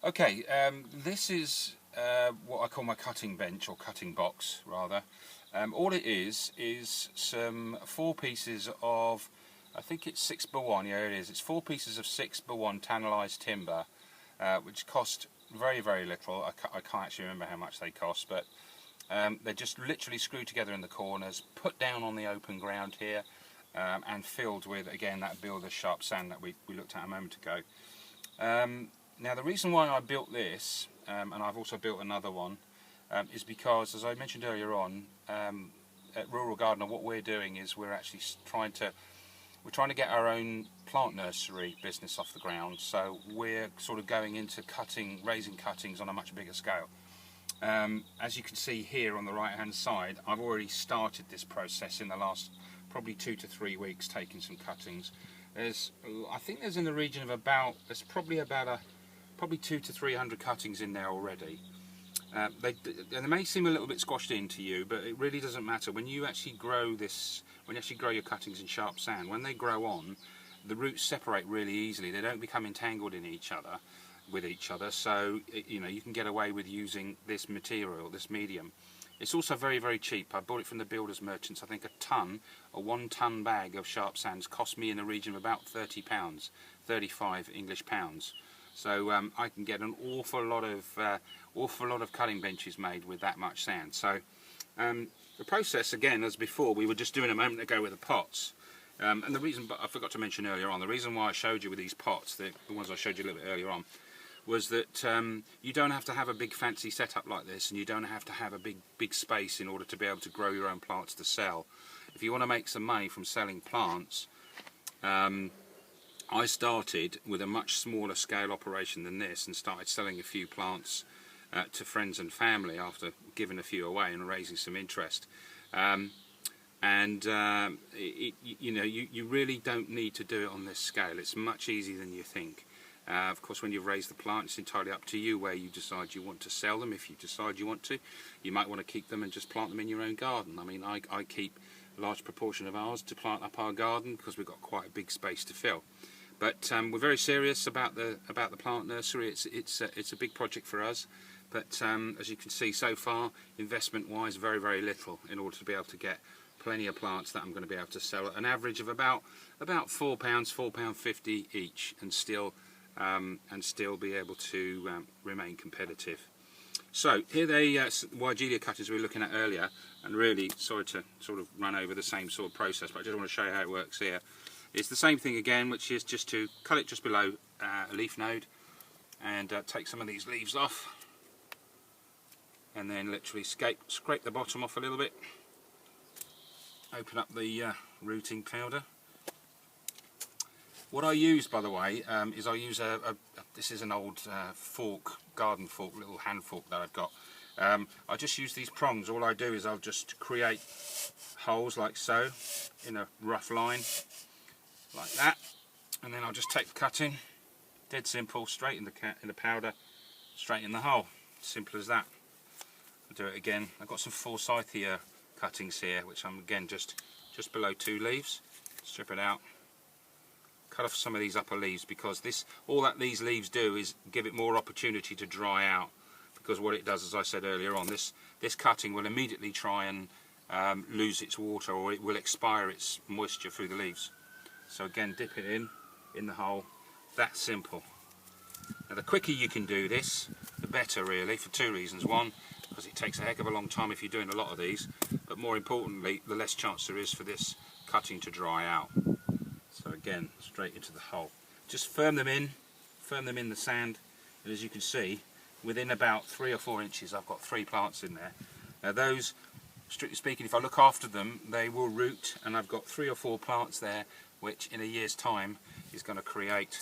Okay, this is what I call my cutting bench, or cutting box rather. All it is some 4 pieces of, I think it's 6x1, yeah it is, it's 4 pieces of 6x1 tannalised timber, which cost very, very little. I can't actually remember how much they cost, but they're just literally screwed together in the corners, put down on the open ground here, and filled with, again, that builder's sharp sand that we looked at a moment ago. Now the reason why I built this, and I've also built another one, is because, as I mentioned earlier on, at Rural Gardener, what we're doing is we're actually trying to get our own plant nursery business off the ground. So we're sort of going into raising cuttings on a much bigger scale. As you can see here on the right hand side, I've already started this process in the last probably 2 to 3 weeks, taking some cuttings. I think there's in the region of there's probably 200 to 300 cuttings in there already. They may seem a little bit squashed into you, but it really doesn't matter. When you actually grow your cuttings in sharp sand, when they grow on, the roots separate really easily. They don't become entangled in with each other, so you can get away with using this material, this medium. It's also very, very cheap. I bought it from the builders merchants. I think a 1 ton bag of sharp sands cost me in the region of about £30, 35 English pounds. So I can get an awful lot of cutting benches made with that much sand. So the process, again, as before, we were just doing a moment ago with the pots. And the reason, but I forgot to mention earlier on, the reason why I showed you with these pots, the ones I showed you a little bit earlier on, was that you don't have to have a big fancy setup like this, and you don't have to have a big space in order to be able to grow your own plants to sell. If you want to make some money from selling plants, I started with a much smaller scale operation than this, and started selling a few plants to friends and family after giving a few away and raising some interest. You really don't need to do it on this scale. It's much easier than you think. Of course, when you've raised the plant, it's entirely up to you where you decide you want to sell them. If you decide you want to, you might want to keep them and just plant them in your own garden. I mean, I keep a large proportion of ours to plant up our garden because we've got quite a big space to fill. But we're very serious about the plant nursery. It's a big project for us. But as you can see so far, investment-wise, very, very little in order to be able to get plenty of plants that I'm going to be able to sell at an average of about £4, £4.50 each, and still be able to remain competitive. So here the Wygelia cutters we were looking at earlier, and really sorry to sort of run over the same sort of process, but I just want to show you how it works here. It's the same thing again, which is just to cut it just below a leaf node, and take some of these leaves off, and then literally scrape the bottom off a little bit, open up the rooting powder. What I use, by the way, is I use this is an old garden fork, little hand fork that I've got. I just use these prongs. All I do is I'll just create holes like so, in a rough line, like that, and then I'll just take the cutting, dead simple, straight in the powder, straight in the hole. Simple as that. I'll do it again. I've got some Forsythia cuttings here, which I'm again just below 2 leaves. Strip it out. Cut off some of these upper leaves, because all that these leaves do is give it more opportunity to dry out, because what it does, as I said earlier on, this cutting will immediately try and lose its water, or it will expire its moisture through the leaves. So again, dip it in the hole. That simple. Now the quicker you can do this, the better, really, for 2 reasons. One, because it takes a heck of a long time if you're doing a lot of these, but more importantly, the less chance there is for this cutting to dry out. So again, straight into the hole. Just firm them in the sand, and as you can see, within about 3 or 4 inches I've got 3 plants in there. Now those, strictly speaking, if I look after them, they will root, and I've got 3 or 4 plants there, which in a year's time is going to create,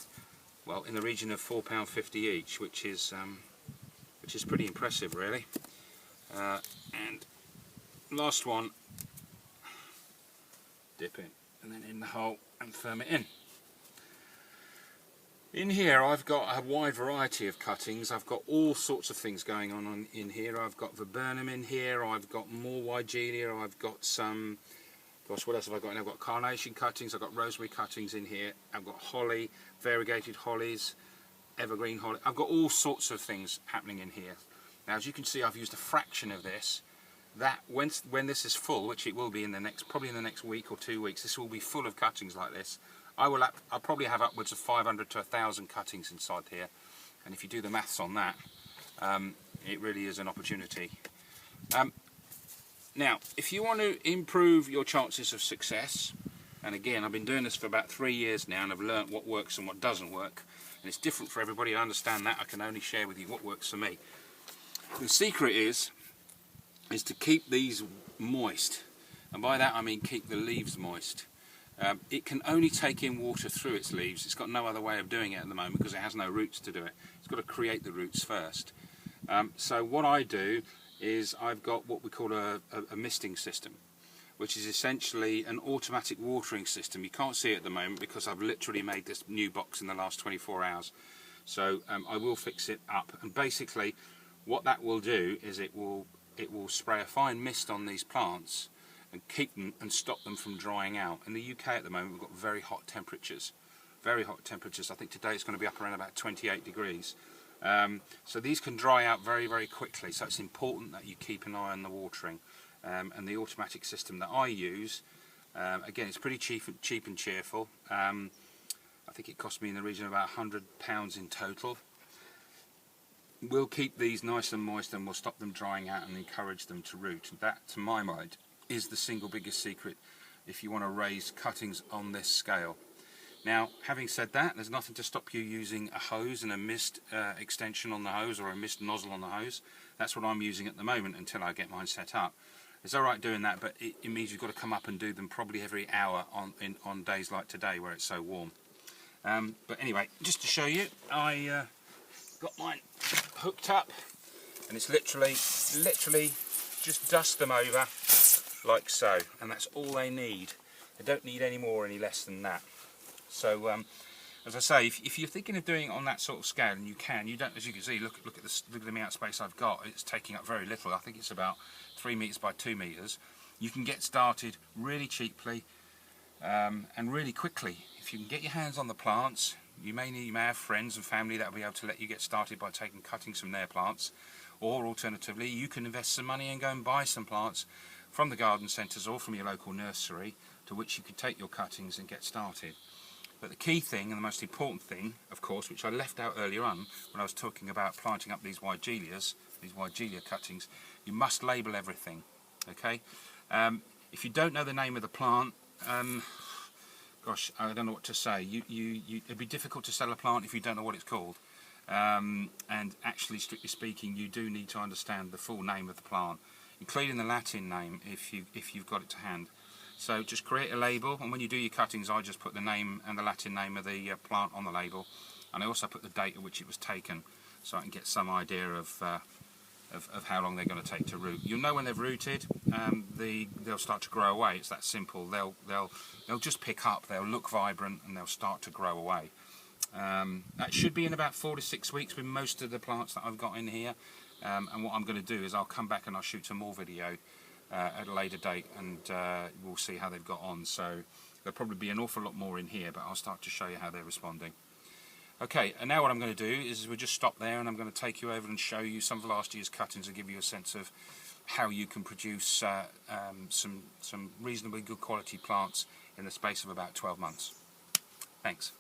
well, in the region of £4.50 each, which is pretty impressive, really. And last one, dip it, and then in the hole and firm it in. In here I've got a wide variety of cuttings. I've got all sorts of things going on in here. I've got viburnum in here, I've got more Wygelia, I've got some, gosh, what else have I got? I've got carnation cuttings, I've got rosemary cuttings in here, I've got holly, variegated hollies, evergreen holly. I've got all sorts of things happening in here. Now, as you can see, I've used a fraction of this. That when this is full, which it will be in the next, probably in the next week or 2 weeks, this will be full of cuttings like this. I'll probably have upwards of 500 to 1,000 cuttings inside here, and if you do the maths on that, it really is an opportunity. Now, if you want to improve your chances of success, and again, I've been doing this for about 3 years now, and I've learnt what works and what doesn't work, and it's different for everybody. I understand that. I can only share with you what works for me. The secret is to keep these moist, and by that I mean keep the leaves moist. It can only take in water through its leaves. It's got no other way of doing it at the moment because it has no roots to do it. It's got to create the roots first. So what I do is I've got what we call a misting system, which is essentially an automatic watering system. You can't see it at the moment because I've literally made this new box in the last 24 hours. So I will fix it up, and basically what that will do is it will spray a fine mist on these plants and keep them and stop them from drying out. In the UK at the moment we've got very hot temperatures. Very hot temperatures. I think today it's going to be up around about 28 degrees. So these can dry out very, very quickly, so it's important that you keep an eye on the watering. And the automatic system that I use, again, it's pretty cheap and cheerful. I think it cost me in the region of about £100 in total. We'll keep these nice and moist, and we'll stop them drying out and encourage them to root. That, to my mind, is the single biggest secret if you want to raise cuttings on this scale. Now, having said that, there's nothing to stop you using a hose and a mist extension on the hose, or a mist nozzle on the hose. That's what I'm using at the moment until I get mine set up. It's alright doing that, but it means you've got to come up and do them probably every hour on days like today where it's so warm. But anyway, just to show you, I got mine hooked up, and it's literally just dust them over like so, and that's all they need. They don't need any more or any less than that. So as I say, if you're thinking of doing it on that sort of scale, and you don't, as you can see, look at the amount of space I've got. It's taking up very little. I think it's about 3 meters by 2 meters. You can get started really cheaply and really quickly. If you can get your hands on the plants, you may have friends and family that will be able to let you get started by taking cuttings from their plants, or alternatively you can invest some money and go and buy some plants from the garden centres or from your local nursery, to which you could take your cuttings and get started. But the key thing, and the most important thing, of course, which I left out earlier on when I was talking about planting up these Weigelia cuttings, you must label everything. Okay? If you don't know the name of the plant, gosh, I don't know what to say. It'd be difficult to sell a plant if you don't know what it's called. And actually, strictly speaking, you do need to understand the full name of the plant, including the Latin name if you've got it to hand. So just create a label, and when you do your cuttings, I just put the name and the Latin name of the plant on the label, and I also put the date at which it was taken, so I can get some idea of how long they're going to take to root. You'll know when they've rooted. They'll start to grow away. It's that simple. They'll just pick up. They'll look vibrant, and they'll start to grow away. That should be in about 4 to 6 weeks with most of the plants that I've got in here. And what I'm going to do is I'll come back and I'll shoot some more video at a later date, and we'll see how they've got on. So there'll probably be an awful lot more in here, but I'll start to show you how they're responding. Okay, and now what I'm going to do is we'll just stop there, and I'm going to take you over and show you some of last year's cuttings and give you a sense of how you can produce some reasonably good quality plants in the space of about 12 months. Thanks.